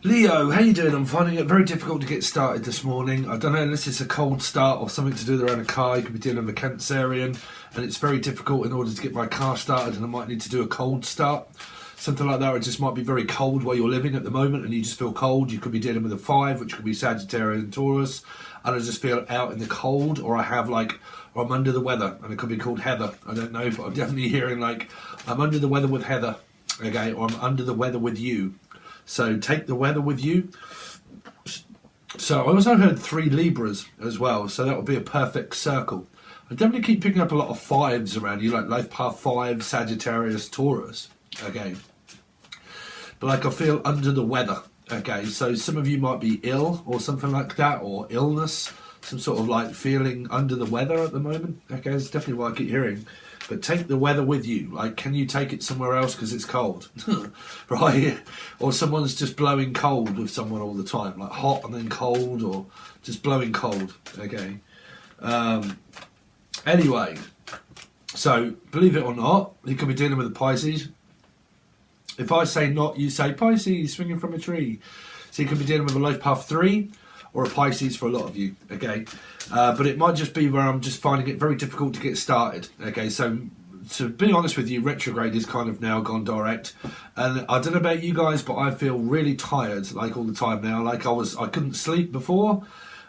Leo, how you doing? I'm finding it very difficult to get started this morning. I don't know unless it's a cold start or something to do around a car. You could be dealing with a Cancerian, and it's very difficult in order to get my car started, and I might need to do a cold start. Something like that, or it just might be very cold where you're living at the moment and you just feel cold. You could be dealing with a 5, which could be Sagittarius and Taurus, and I just feel out in the cold, or I'm under the weather, and it could be called Heather. I don't know, but I'm definitely hearing like, I'm under the weather with Heather, okay, or I'm under the weather with you. So take the weather with you. So I also heard 3 Libras as well, so that would be a perfect circle. I definitely keep picking up a lot of 5s around you, like life path 5, Sagittarius, Taurus, okay. But like I feel under the weather, okay. So some of you might be ill or something like that, or illness, some sort of like feeling under the weather at the moment, okay. It's definitely what I keep hearing. But take the weather with you. Like, can you take it somewhere else because it's cold? Right? Or someone's just blowing cold with someone all the time. Like hot and then cold, or just blowing cold. Okay. Anyway. So, believe it or not, you could be dealing with a Pisces. If I say not, you say Pisces, swinging from a tree. So you could be dealing with a life path 3. Or a Pisces for a lot of you, okay? But it might just be where I'm just finding it very difficult to get started, okay? So, to be honest with you, retrograde is kind of now gone direct. And I don't know about you guys, but I feel really tired, like all the time now. Like I couldn't sleep before.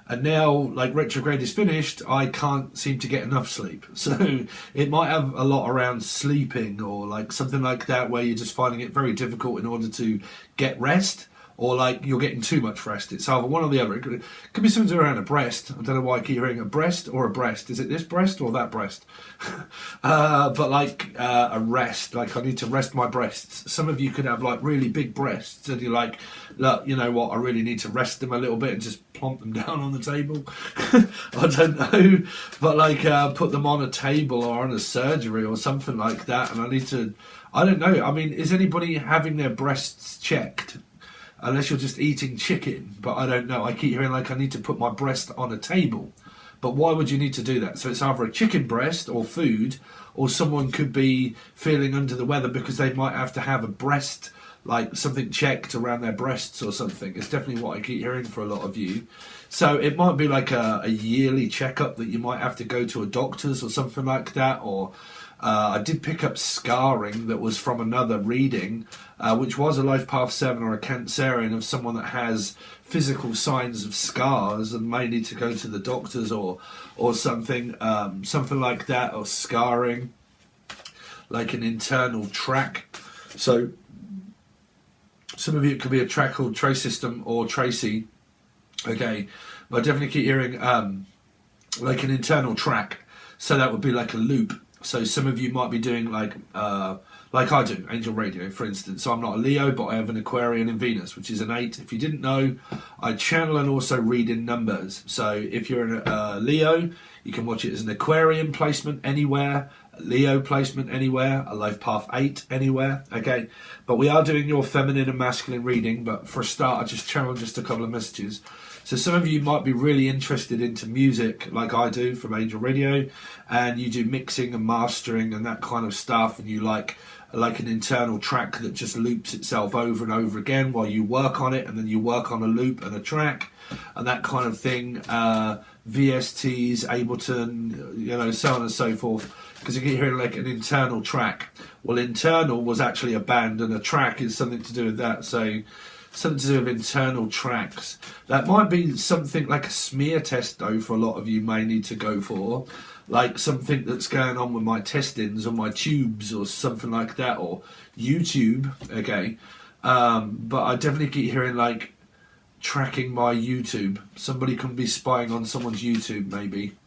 And now, like retrograde is finished, I can't seem to get enough sleep. So it might have a lot around sleeping or like something like that, where you're just finding it very difficult in order to get rest. Or like you're getting too much rest. It's either one or the other. It could be something around a breast. I don't know why I keep hearing a breast or a breast. Is it this breast or that breast? But like a rest. Like I need to rest my breasts. Some of you could have like really big breasts and you're like, look, you know what? I really need to rest them a little bit and just plonk them down on the table. I don't know. But like put them on a table or on a surgery or something like that. And I need to, I don't know. I mean, is anybody having their breasts checked? Unless you're just eating chicken, but I don't know. I keep hearing like I need to put my breast on a table. But why would you need to do that? So it's either a chicken breast or food, or someone could be feeling under the weather because they might have to have a breast, like something checked around their breasts or something. It's definitely what I keep hearing for a lot of you. So it might be like a yearly checkup that you might have to go to a doctor's or something like that, or I did pick up scarring that was from another reading, which was a life path 7 or a Cancerian of someone that has physical signs of scars and may need to go to the doctors or something, something like that, or scarring, like an internal track. So some of you, it could be a track called Trace System or Tracy, okay, but I definitely keep hearing like an internal track, so that would be like a loop. So some of you might be doing like I do, Angel Radio, for instance. So I'm not a Leo, but I have an Aquarian in Venus, which is an 8. If you didn't know, I channel and also read in numbers. So if you're a Leo, you can watch it as an Aquarian placement anywhere, a Leo placement anywhere, a life path 8 anywhere, okay? But we are doing your feminine and masculine reading, but for a start, I just channel just a couple of messages. So some of you might be really interested into music like I do from Angel Radio, and you do mixing and mastering and that kind of stuff, and you like an internal track that just loops itself over and over again while you work on it, and then you work on a loop and a track and that kind of thing. VSTs, Ableton, you know, so on and so forth, because you get hearing like an internal track. Well, internal was actually a band, and a track is something to do with that. So something to do with internal tracks. That might be something like a smear test, though, for a lot of you may need to go for. Like something that's going on with my intestines or my tubes or something like that, or YouTube, okay. But I definitely keep hearing like tracking my YouTube. Somebody could be spying on someone's YouTube, maybe.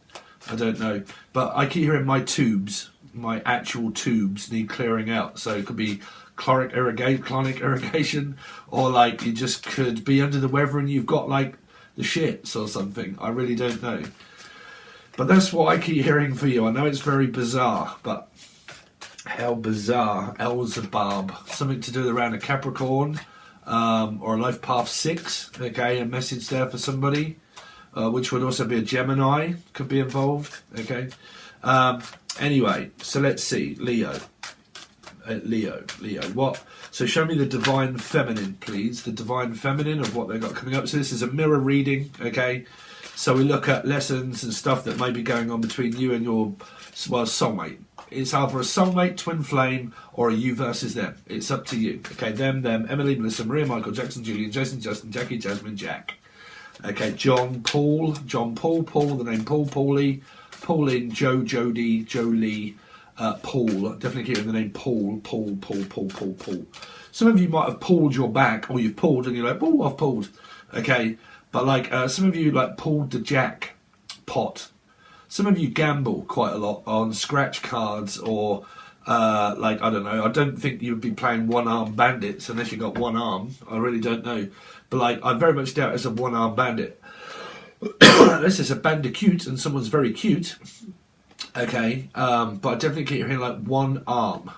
I don't know. But I keep hearing my tubes, my actual tubes need clearing out. So it could be chloric irrigation, or like you just could be under the weather and you've got like the shits or something. I really don't know. But that's what I keep hearing for you. I know it's very bizarre, but how bizarre. Elzebub. Something to do around a Capricorn, or a life path 6. Okay, a message there for somebody, which would also be a Gemini, could be involved. Okay. Anyway, so let's see. Leo. Leo. What? So show me the divine feminine, please. The divine feminine of what they've got coming up. So this is a mirror reading, okay? So we look at lessons and stuff that may be going on between you and your, well, soulmate. It's either a soulmate, twin flame, or a you versus them. It's up to you. Okay, them, Emily, Melissa, Maria, Michael, Jackson, Julian, Jason, Justin, Jackie, Jasmine, Jack. Okay, John, Paul, the name Paul, Paulie, Pauline, Joe, Jody, Jolie, Paul. Definitely keep the name Paul. Some of you might have pulled your back, or you've pulled and you're like, oh, I've pulled. Okay, but like some of you like pulled the jack pot. Some of you gamble quite a lot on scratch cards or like, I don't know, I don't think you'd be playing one-arm bandits unless you got one arm. I really don't know. But like, I very much doubt it's a one-arm bandit. Unless it's a bandicoot and someone's very cute. Okay, but I definitely keep hearing like one arm.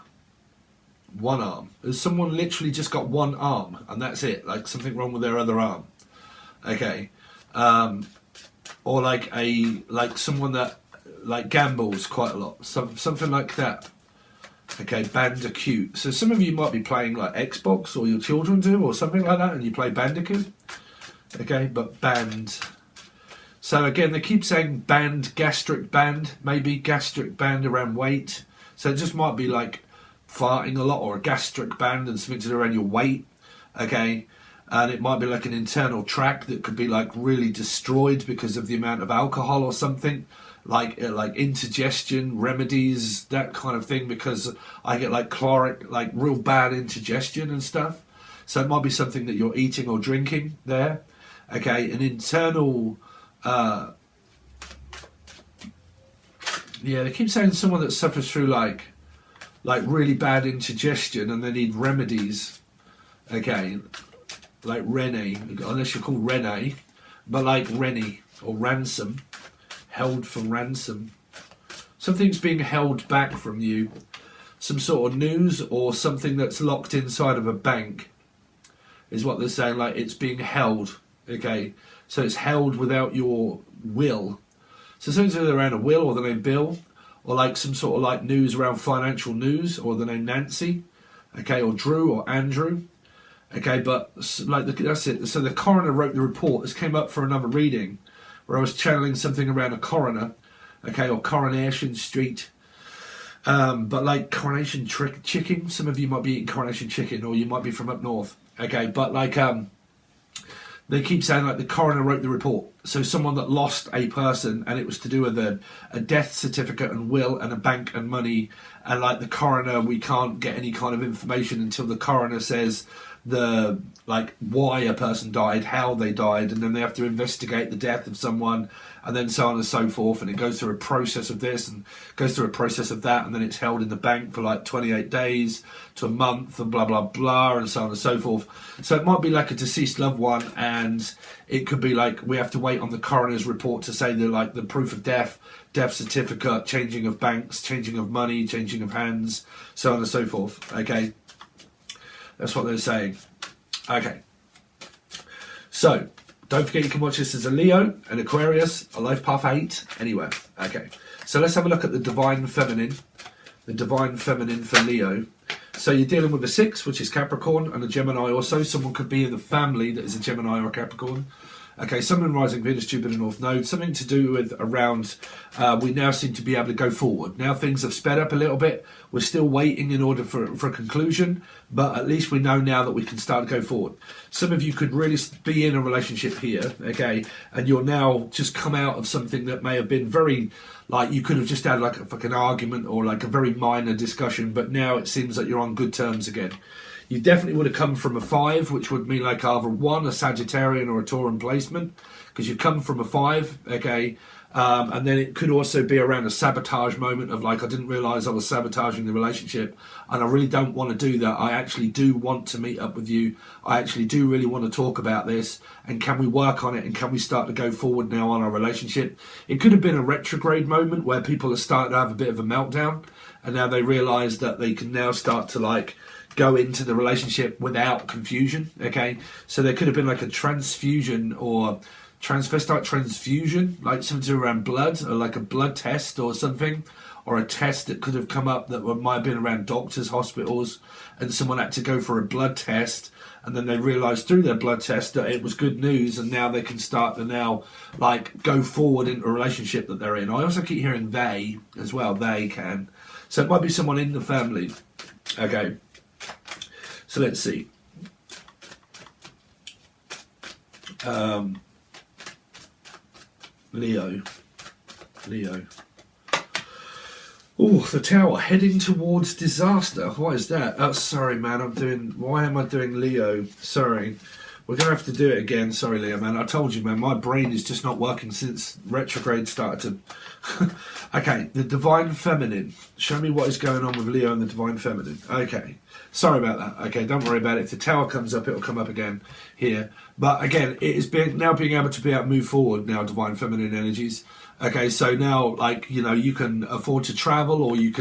One arm. There's someone literally just got one arm and that's it. Like something wrong with their other arm. Okay. Or like someone that like gambles quite a lot. Something like that. Okay, bandicoot. So some of you might be playing like Xbox, or your children do, or something like that, and you play Bandicoot. Okay, but band. So again, they keep saying band, gastric band, maybe gastric band around weight. So it just might be like farting a lot, or a gastric band and something to do around your weight. Okay, and it might be like an internal tract that could be like really destroyed because of the amount of alcohol or something. Like indigestion remedies, that kind of thing, because I get like chloric, like real bad indigestion and stuff. So it might be something that you're eating or drinking there. Okay, an internal, yeah, they keep saying someone that suffers through like really bad indigestion and they need remedies. Okay, like Renee, unless you're called Renee, but like Rennie or ransom. Held for ransom. Something's being held back from you. Some sort of news or something that's locked inside of a bank is what they're saying. Like it's being held. Okay, so it's held without your will. So something's around a will, or the name Bill, or like some sort of like news around financial news, or the name Nancy. Okay, or Drew or Andrew. Okay, but like that's it. So the coroner wrote the report. This came up for another reading, where I was channeling something around a coroner, okay, or Coronation Street, but like Coronation Chicken. Some of you might be eating Coronation Chicken, or you might be from up north, okay, but like they keep saying like the coroner wrote the report. So someone that lost a person, and it was to do with a death certificate and will and a bank and money, and like the coroner, we can't get any kind of information until the coroner says the like why a person died, how they died, and then they have to investigate the death of someone, and then so on and so forth, and it goes through a process of this and goes through a process of that, and then it's held in the bank for like 28 days to a month and blah blah blah, and so on and so forth. So it might be like a deceased loved one, and it could be like we have to wait on the coroner's report to say like the proof of death certificate, changing of banks, changing of money, changing of hands, so on and so forth. Okay, that's what they're saying. Okay, so don't forget you can watch this as a Leo, an Aquarius, a Life Path 8, anywhere. Okay, so let's have a look at the Divine Feminine. The Divine Feminine for Leo. So you're dealing with a 6, which is Capricorn, and a Gemini also. Someone could be in the family that is a Gemini or a Capricorn. Okay, Sun, Moon, Rising, Venus, Jupiter, North Node. Something to do with around, we now seem to be able to go forward. Now things have sped up a little bit. We're still waiting in order for a conclusion, but at least we know now that we can start to go forward. Some of you could really be in a relationship here, okay, and you're now just come out of something that may have been very, like you could have just had like a fucking argument or like a very minor discussion, but now it seems that you're on good terms again. You definitely would have come from a 5, which would mean like either 1, a Sagittarian or a Tauran placement, because you've come from a 5, okay, and then it could also be around a sabotage moment of like, I didn't realise I was sabotaging the relationship, and I really don't want to do that. I actually do want to meet up with you. I actually do really want to talk about this, and can we work on it, and can we start to go forward now on our relationship? It could have been a retrograde moment where people are starting to have a bit of a meltdown, and now they realise that they can now start to like go into the relationship without confusion, okay? So there could have been like a transfusion or transvestite transfusion, like something around blood, or like a blood test or something, or a test that could have come up that might have been around doctors, hospitals, and someone had to go for a blood test, and then they realised through their blood test that it was good news, and now they can start to now like go forward into a relationship that they're in. I also keep hearing they as well, they can. So it might be someone in the family. Okay, so let's see. Leo. Oh, the Tower, heading towards disaster. What is that? Oh, sorry, man. Why am I doing Leo? Sorry. We're going to have to do it again. Sorry, Leo, man. I told you, man. My brain is just not working since retrograde started to... Okay, the Divine Feminine. Show me what is going on with Leo and the Divine Feminine. Okay. Sorry about that. Okay, don't worry about it. If the Tower comes up, it'll come up again here. But again, it is now being able to move forward now, Divine Feminine energies. Okay, so now, like, you know, you can afford to travel, or you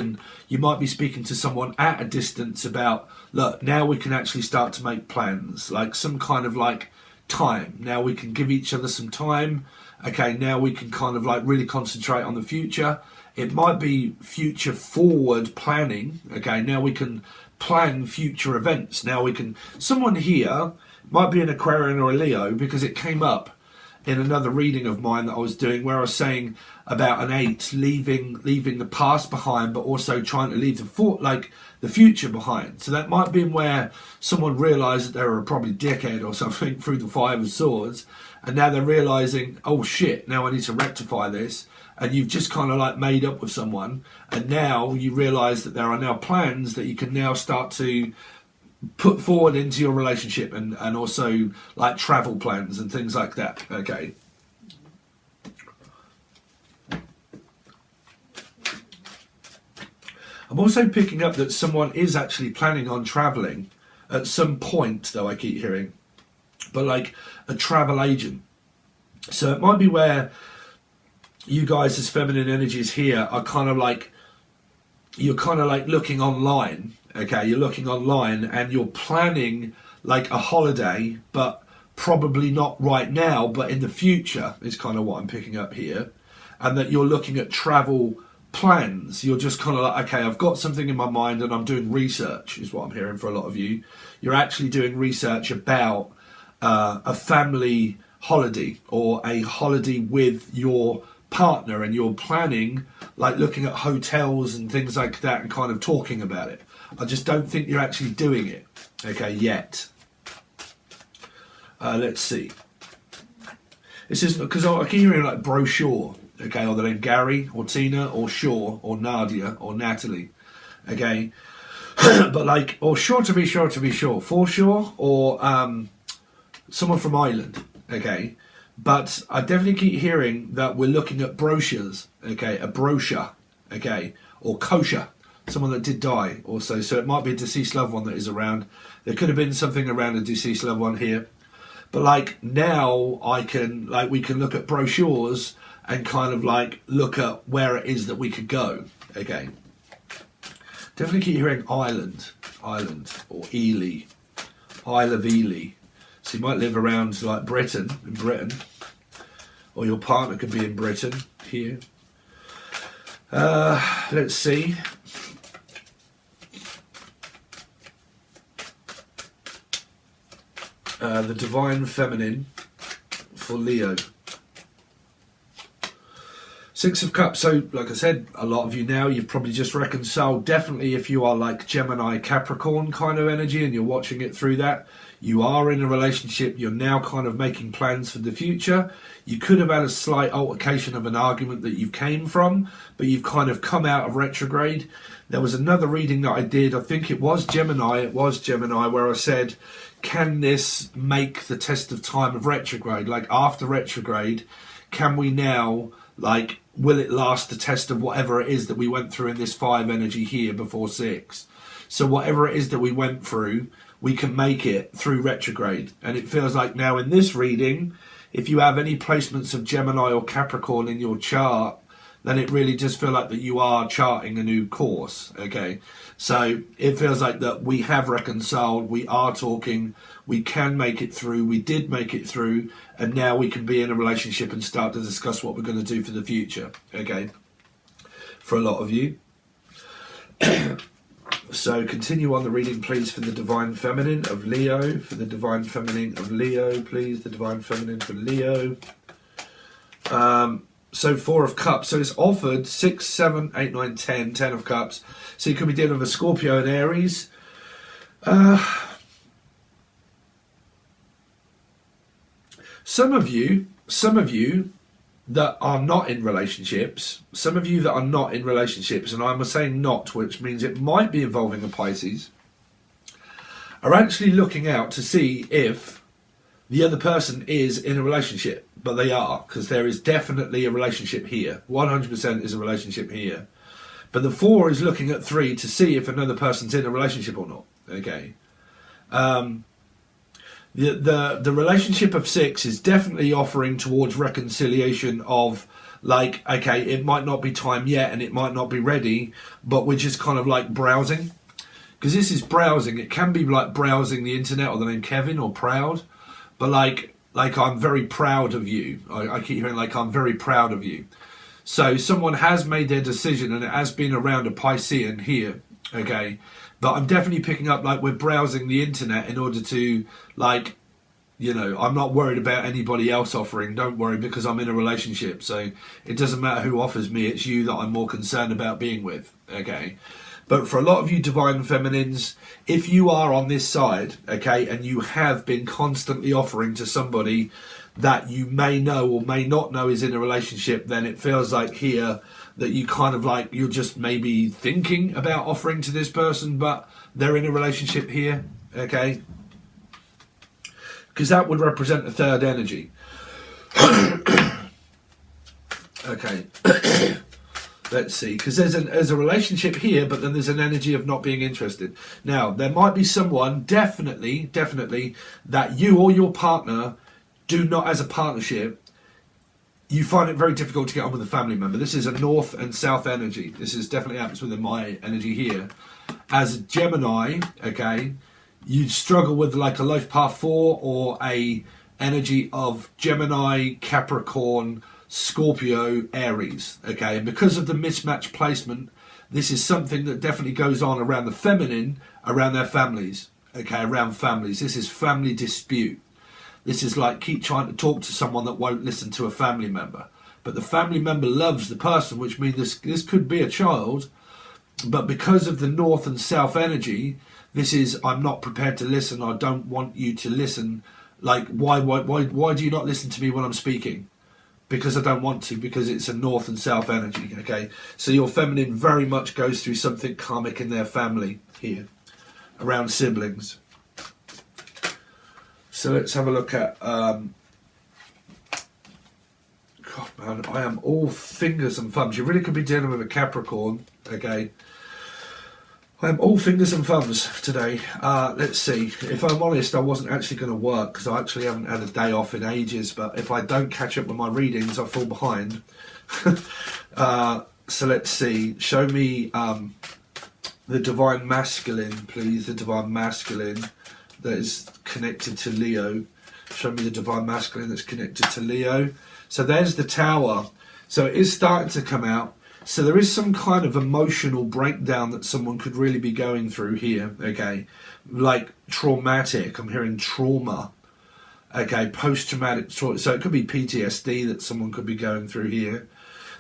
might be speaking to someone at a distance about, look, now we can actually start to make plans, like some kind of like time. Now we can give each other some time. Okay, now we can kind of like really concentrate on the future. It might be future forward planning. Okay, now we can plan future events. Now we can, someone here might be an Aquarian or a Leo, because it came up in another reading of mine that I was doing, where I was saying about an 8 leaving the past behind, but also trying to leave the future behind. So that might be where someone realised that they were probably dickhead or something through the 5 of Swords, and now they're realising, oh shit, now I need to rectify this. And you've just kind of like made up with someone, and now you realise that there are now plans that you can now start to put forward into your relationship, and also like travel plans and things like that. Okay. I'm also picking up that someone is actually planning on travelling at some point, though I keep hearing, but like a travel agent. So it might be where you guys as feminine energies here are kind of like, you're kind of like looking online. Okay, you're looking online and you're planning like a holiday, but probably not right now, but in the future is kind of what I'm picking up here. And that you're looking at travel plans. You're just kind of like, okay, I've got something in my mind and I'm doing research, is what I'm hearing for a lot of you. You're actually doing research about a family holiday, or a holiday with your partner, and you're planning, like looking at hotels and things like that and kind of talking about it. I just don't think you're actually doing it, okay, yet. Let's see. This is because I keep hearing like brochure, okay, or the name Gary or Tina or Shaw or Nadia or Natalie, okay, but like, or sure to be sure, for sure, or someone from Ireland, okay. But I definitely keep hearing that we're looking at brochures, okay, a brochure, okay, or kosher, someone that did die also. So it might be a deceased loved one that is around. There could have been something around a deceased loved one here. But like now we can look at brochures and kind of like look at where it is that we could go, okay. Definitely keep hearing Ireland, or Ely, Isle of Ely. So you might live around like Britain, or your partner could be in Britain here. Let's see. The Divine Feminine for Leo. 6 of Cups. So, like I said, a lot of you now, you've probably just reconciled. Definitely if you are like Gemini, Capricorn kind of energy and you're watching it through that, you are in a relationship, you're now kind of making plans for the future. You could have had a slight altercation of an argument that you came from, but you've kind of come out of retrograde. There was another reading that I did, I think it was Gemini, where I said, can this make the test of time of retrograde? Like after retrograde, can we now, like, will it last the test of whatever it is that we went through in this 5 energy here before 6? So whatever it is that we went through, we can make it through retrograde. And it feels like now in this reading, if you have any placements of Gemini or Capricorn in your chart, then it really does feel like that you are charting a new course, okay? So it feels like that we have reconciled, we are talking, we can make it through, we did make it through, and now we can be in a relationship and start to discuss what we're going to do for the future, okay? for a lot of you. So continue on the reading, please, for the Divine Feminine of Leo. For the Divine Feminine of Leo, please. The Divine Feminine for Leo. So 4 of Cups. So it's offered 6, 7, 8, 9, 10. 10 of Cups. So you could be dealing with a Scorpio and Aries. Some of you that are not in relationships, and I'm saying not, which means it might be involving a Pisces, are actually looking out to see if the other person is in a relationship. But they are, because there is definitely a relationship here. 100% is a relationship here. But the 4 is looking at 3 to see if another person's in a relationship or not. Okay. The relationship of 6 is definitely offering towards reconciliation of, like, okay, it might not be time yet and it might not be ready, but we're just kind of like browsing. Because this is browsing. It can be like browsing the internet, or the name Kevin, or proud. But like I'm very proud of you. I keep hearing like I'm very proud of you. So someone has made their decision, and it has been around a Piscean here. Okay. But I'm definitely picking up, like, we're browsing the internet in order to, like, you know, I'm not worried about anybody else offering. Don't worry, because I'm in a relationship. So it doesn't matter who offers me. It's you that I'm more concerned about being with. Okay. But for a lot of you Divine Feminines, if you are on this side, okay, and you have been constantly offering to somebody that you may know or may not know is in a relationship, then it feels like here that you kind of like, you're just maybe thinking about offering to this person, but they're in a relationship here, okay? Because that would represent a third energy. Okay. Let's see, because there's a relationship here, but then there's an energy of not being interested. Now, there might be someone, definitely, that you or your partner do not, as a partnership, you find it very difficult to get on with a family member. This is a north and south energy. This is definitely happens within my energy here. As a Gemini, okay, you struggle with like a life path 4 or a energy of Gemini, Capricorn, Scorpio, Aries, okay? And because of the mismatch placement, this is something that definitely goes on around the feminine, around their families, okay? Around families. This is family dispute. This is like keep trying to talk to someone that won't listen to a family member. But the family member loves the person, which means this could be a child, but because of the north and south energy, this is, I'm not prepared to listen, I don't want you to listen. Like, why do you not listen to me when I'm speaking? Because I don't want to, because it's a north and south energy, okay? So your feminine very much goes through something karmic in their family here, around siblings. So let's have a look at, God man, I am all fingers and thumbs. You really could be dealing with a Capricorn, okay? I am all fingers and thumbs today. Let's see. If I'm honest, I wasn't actually going to work because I actually haven't had a day off in ages. But if I don't catch up with my readings, I fall behind. So let's see. Show me the Divine Masculine, please. The Divine Masculine that is connected to Leo. Show me the Divine Masculine that's connected to Leo. So there's the Tower. So it is starting to come out. So there is some kind of emotional breakdown that someone could really be going through here, okay? Like traumatic, I'm hearing trauma, okay? Post-traumatic trauma, so it could be PTSD that someone could be going through here.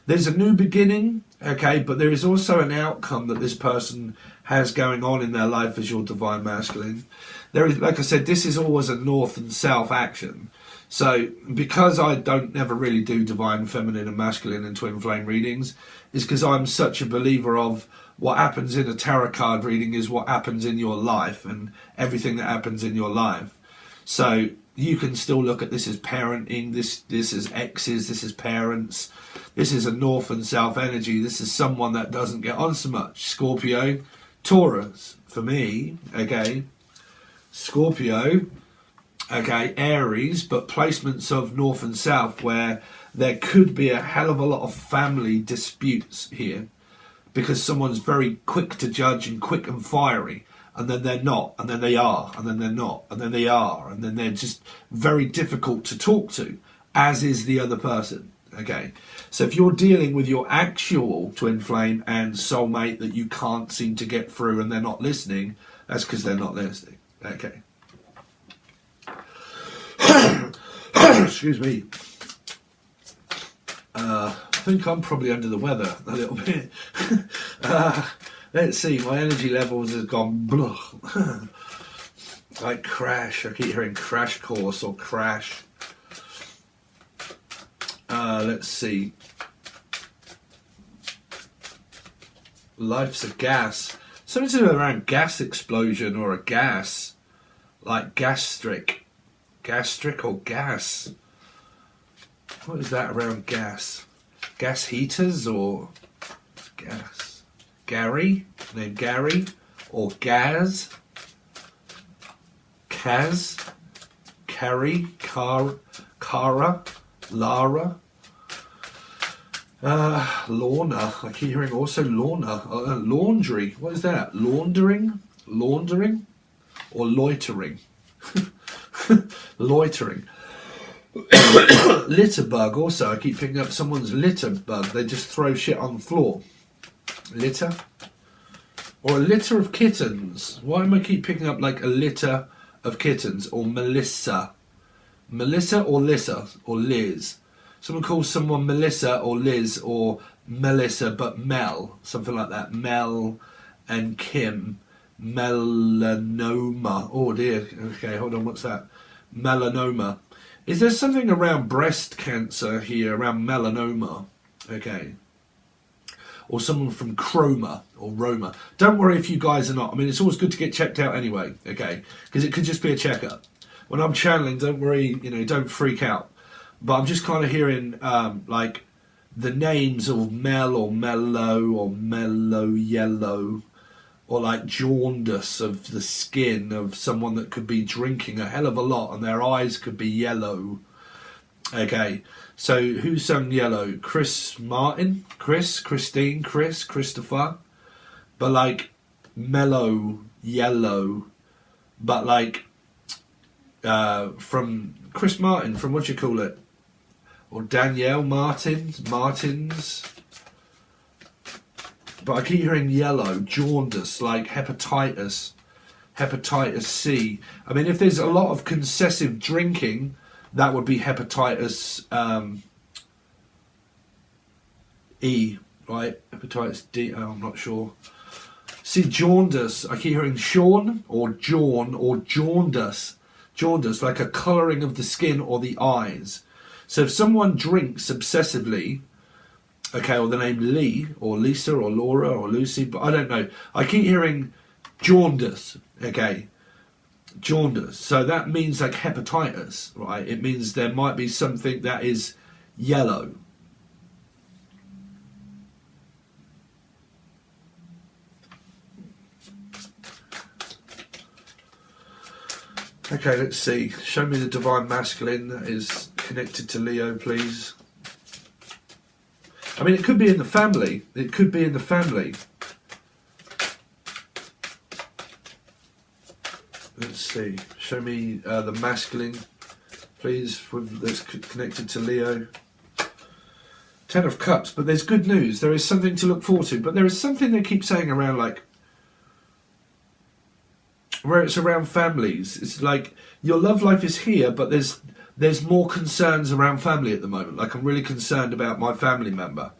There's a new beginning, okay? But there is also an outcome that this person has going on in their life as your Divine Masculine. There is, like I said, this is always a north and south action. So because I don't never really do Divine Feminine and Masculine and Twin Flame readings, is because I'm such a believer of what happens in a tarot card reading is what happens in your life and everything that happens in your life. So you can still look at this as parenting, this is exes, this is parents, this is a north and south energy, this is someone that doesn't get on so much. Scorpio, Taurus, for me, okay, Scorpio, okay, Aries, but placements of north and south where there could be a hell of a lot of family disputes here because someone's very quick to judge and quick and fiery, and then they're not, and then they are, and then they're not, and then they are, and then they're just very difficult to talk to, as is the other person. Okay, so if you're dealing with your actual twin flame and soulmate that you can't seem to get through and they're not listening, that's because they're not listening. Okay. Excuse me. I think I'm probably under the weather a little bit. Let's see, my energy levels have gone blah. Like crash. I keep hearing crash course or crash. Let's see. Life's a gas. Something to do around gas explosion or a gas. Like gastric. Gastric or gas. What is that around gas? Gas heaters or gas? Gary? Name Gary? Or Gaz? Kaz? Carrie? Cara? Lara? Lorna. I keep hearing also Lorna. Laundry. What is that? Laundering? Laundering? Or loitering? Loitering. Litter bug also. I keep picking up someone's litter bug. They just throw shit on the floor. Litter? Or a litter of kittens. Why am I keep picking up like a litter of kittens? Or Melissa. Melissa or Lissa or Liz. Someone calls someone Melissa or Liz or Melissa but Mel. Something like that. Mel and Kim. Melanoma. Oh dear. Okay, hold on. What's that? Melanoma. Is there something around breast cancer here, around melanoma? Okay. Or someone from Chroma or Roma. Don't worry if you guys are not. I mean, it's always good to get checked out anyway, okay? Because it could just be a checkup. When I'm channeling, don't worry, you know, don't freak out. But I'm just kind of hearing, like, the names of Mel or Mellow or Mellow Yellow. Or like jaundice of the skin of someone that could be drinking a hell of a lot and their eyes could be yellow. Okay, so who sung Yellow? Chris Martin? Chris? Christine? Chris? Christopher? But like mellow, yellow. But like from Chris Martin, from what you call it? Or Danielle Martins? But I keep hearing yellow, jaundice, like hepatitis C. I mean, if there's a lot of concessive drinking, that would be hepatitis E, right? Hepatitis D, I'm not sure. See, jaundice, I keep hearing Sean or Jawn or jaundice. Jaundice, like a colouring of the skin or the eyes. So if someone drinks obsessively, okay, or the name Lee, or Lisa, or Laura, or Lucy, but I don't know. I keep hearing jaundice, okay? Jaundice. So that means like hepatitis, right? It means there might be something that is yellow. Okay, let's see. Show me the Divine Masculine that is connected to Leo, please. I mean, it could be in the family. It could be in the family. Let's see. Show me the masculine, please, that's connected to Leo. 10 of Cups, but there's good news. There is something to look forward to. But there is something they keep saying around, like, where it's around families. It's like, your love life is here, but there's more concerns around family at the moment. Like, I'm really concerned about my family member.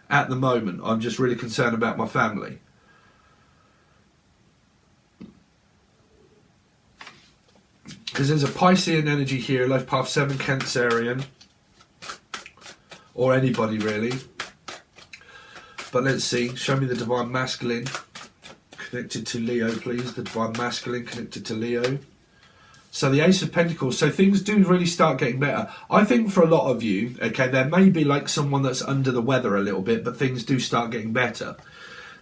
At the moment, I'm just really concerned about my family. Because there's a Piscean energy here, life path 7 Cancerian. Or anybody, really. But let's see. Show me the Divine Masculine connected to Leo, please. The Divine Masculine connected to Leo. So the Ace of Pentacles, so things do really start getting better. I think for a lot of you, okay, there may be like someone that's under the weather a little bit, but things do start getting better.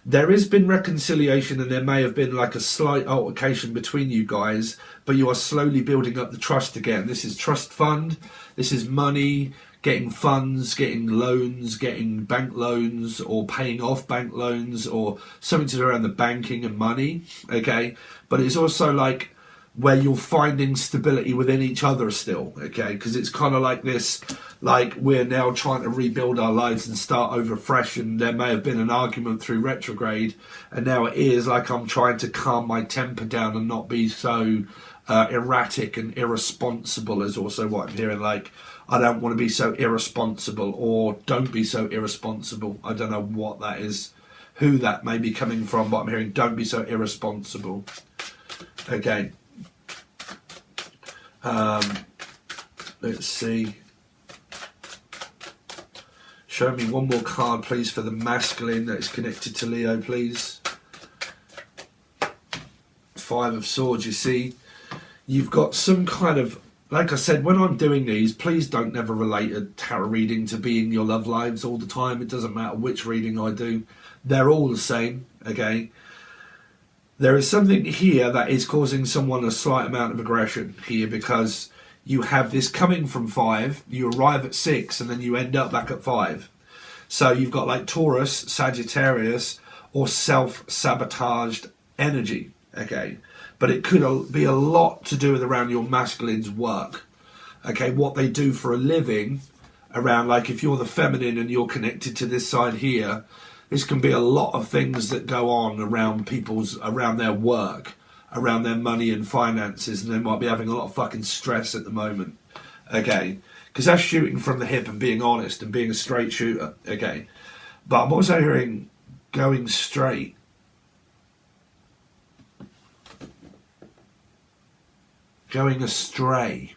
There has been reconciliation and there may have been like a slight altercation between you guys, but you are slowly building up the trust again. This is trust fund, this is money, getting funds, getting loans, getting bank loans or paying off bank loans or something to do around the banking and money, okay? But it's also like where you're finding stability within each other still, okay? Because it's kind of like this, like we're now trying to rebuild our lives and start over fresh, and there may have been an argument through retrograde, and now it is like I'm trying to calm my temper down and not be so erratic and irresponsible is also what I'm hearing. Like, I don't want to be so irresponsible, or don't be so irresponsible. I don't know what that is, who that may be coming from, but I'm hearing don't be so irresponsible. Okay. Let's see. Show me one more card, please, for the masculine that is connected to Leo, please. Five of Swords, you see. You've got some kind of, like I said, when I'm doing these, please don't never relate a tarot reading to being your love lives all the time. It doesn't matter which reading I do. They're all the same, okay? There is something here that is causing someone a slight amount of aggression here, because you have this coming from 5, you arrive at 6, and then you end up back at 5. So you've got like Taurus, Sagittarius, or self-sabotaged energy, okay? But it could be a lot to do with around your masculine's work, okay? What they do for a living, around, like if you're the feminine and you're connected to this side here, this can be a lot of things that go on around around their work, around their money and finances, and they might be having a lot of fucking stress at the moment, okay? Because that's shooting from the hip and being honest and being a straight shooter, okay? But I'm also hearing going straight. Going astray.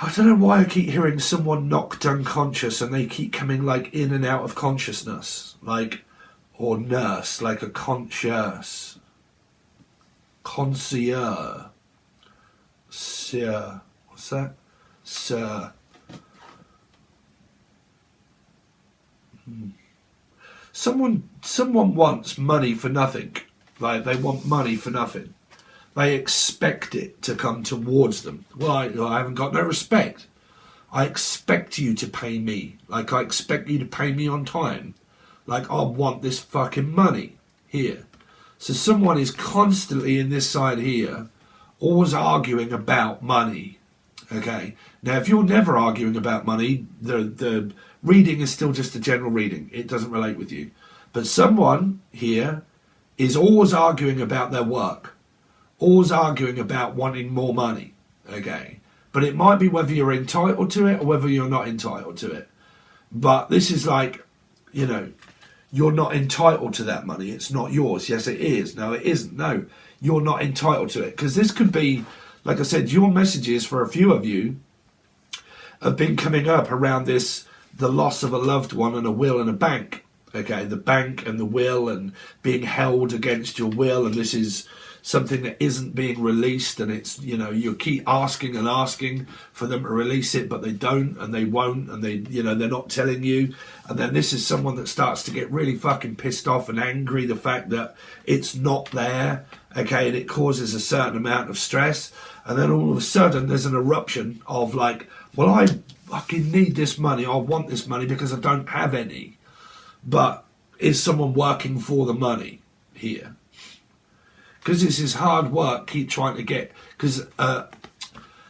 I don't know why I keep hearing someone knocked unconscious and they keep coming like in and out of consciousness, like, or nurse, like a concierge, sir, what's that? Sir. Someone wants money for nothing, like they want money for nothing. They expect it to come towards them. Well, I haven't got no respect. I expect you to pay me. Like, I expect you to pay me on time. Like, I want this fucking money here. So someone is constantly in this side here, always arguing about money. Okay? Now, if you're never arguing about money, the reading is still just a general reading. It doesn't relate with you. But someone here is always arguing about their work. Always arguing about wanting more money, okay? But it might be whether you're entitled to it or whether you're not entitled to it. But this is like, you know, you're not entitled to that money. It's not yours. Yes, it is. No, it isn't. No, you're not entitled to it. Because this could be, like I said, your messages for a few of you have been coming up around this, the loss of a loved one and a will and a bank. Okay, the bank and the will and being held against your will, and this is something that isn't being released, and it's, you know, you keep asking and asking for them to release it, but they don't, and they won't, and they, you know, they're not telling you. And then this is someone that starts to get really fucking pissed off and angry, the fact that it's not there, okay, and it causes a certain amount of stress. And then all of a sudden there's an eruption of like, well, I fucking need this money, I want this money because I don't have any. But is someone working for the money here? Because this is hard work, keep trying to get, because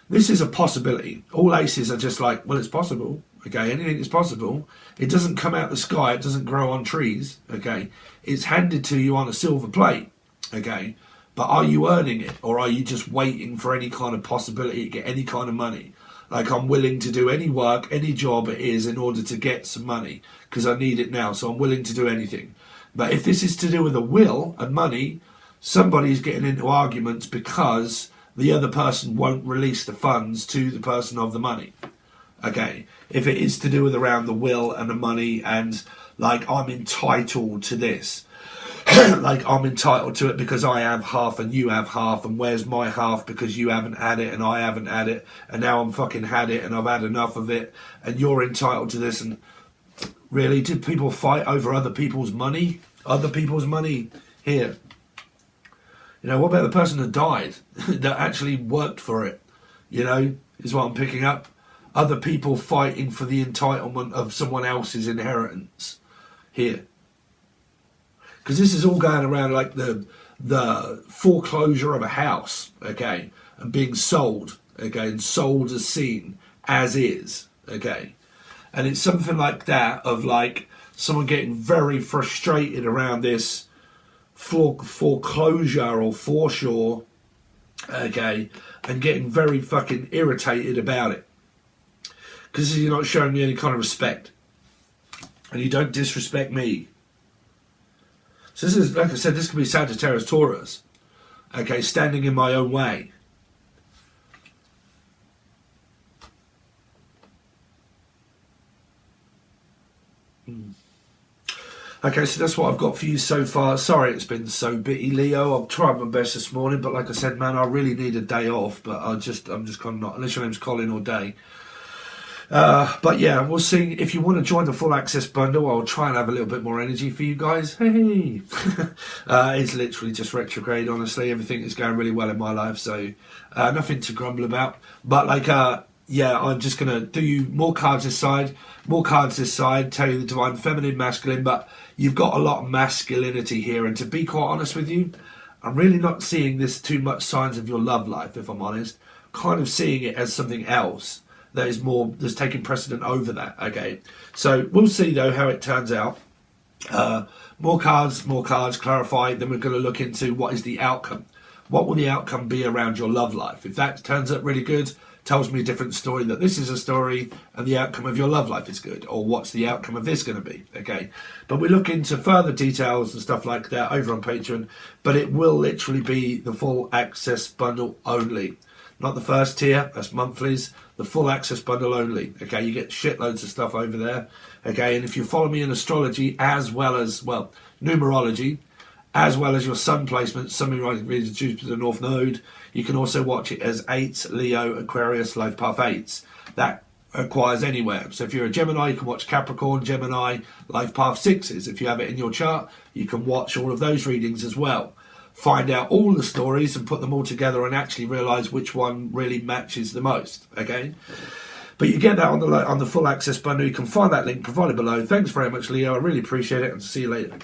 this is a possibility. All aces are just like, well, it's possible, okay, anything is possible. It doesn't come out the sky, it doesn't grow on trees, okay. It's handed to you on a silver plate, okay. But are you earning it, or are you just waiting for any kind of possibility to get any kind of money? Like, I'm willing to do any work, any job it is in order to get some money, because I need it now, so I'm willing to do anything. But if this is to do with a will and money, somebody's getting into arguments because the other person won't release the funds to the person of the money. Okay, if it is to do with around the will and the money and like, I'm entitled to this, like I'm entitled to it because I have half and you have half, and where's my half because you haven't had it and I haven't had it, and now I'm fucking had it and I've had enough of it, and you're entitled to this. And really, did people fight over other people's money? Other people's money here. You know, what about the person that died, that actually worked for it? You know, is what I'm picking up. Other people fighting for the entitlement of someone else's inheritance here. Because this is all going around like the the foreclosure of a house, okay, and being sold, okay, and sold as seen as is, okay. And it's something like that, of like someone getting very frustrated around this foreclosure or foreshore, okay, and getting very fucking irritated about it. Because you're not showing me any kind of respect. And you don't disrespect me. So this is, like I said, this could be Sagittarius Taurus, okay, standing in my own way. Okay, so that's what I've got for you so far. Sorry it's been so bitty, Leo. I've tried my best this morning, but like I said, man, I really need a day off. But I'm just kind of not, unless your name's Colin or Day. But yeah, we'll see. If you want to join the full access bundle, I'll try and have a little bit more energy for you guys. Hey, it's literally just retrograde, honestly. Everything is going really well in my life, so nothing to grumble about. But like, yeah, I'm just going to do you more cards this side, tell you the divine feminine, masculine, but you've got a lot of masculinity here. And to be quite honest with you, I'm really not seeing this too much signs of your love life, if I'm honest. Kind of seeing it as something else that is more, that's taking precedent over that, okay? So we'll see, though, how it turns out. More cards, clarify. Then we're going to look into what is the outcome. What will the outcome be around your love life? If that turns out really good, tells me a different story, that this is a story and the outcome of your love life is good. Or what's the outcome of this going to be, okay? But we look into further details and stuff like that over on Patreon. But it will literally be the full access bundle only. Not the first tier, that's monthlies, the full access bundle only. Okay, you get shitloads of stuff over there. Okay, and if you follow me in astrology as well as, well, numerology, as well as your sun placements, Sun Rising Jupiter North Node, you can also watch it as 8 Leo Aquarius Life Path 8s. That acquires anywhere. So if you're a Gemini, you can watch Capricorn, Gemini, Life Path 6s. If you have it in your chart, you can watch all of those readings as well. Find out all the stories and put them all together and actually realise which one really matches the most, okay? But you get that on the full access bundle. You can find that link provided below. Thanks very much, Leo. I really appreciate it, and see you later.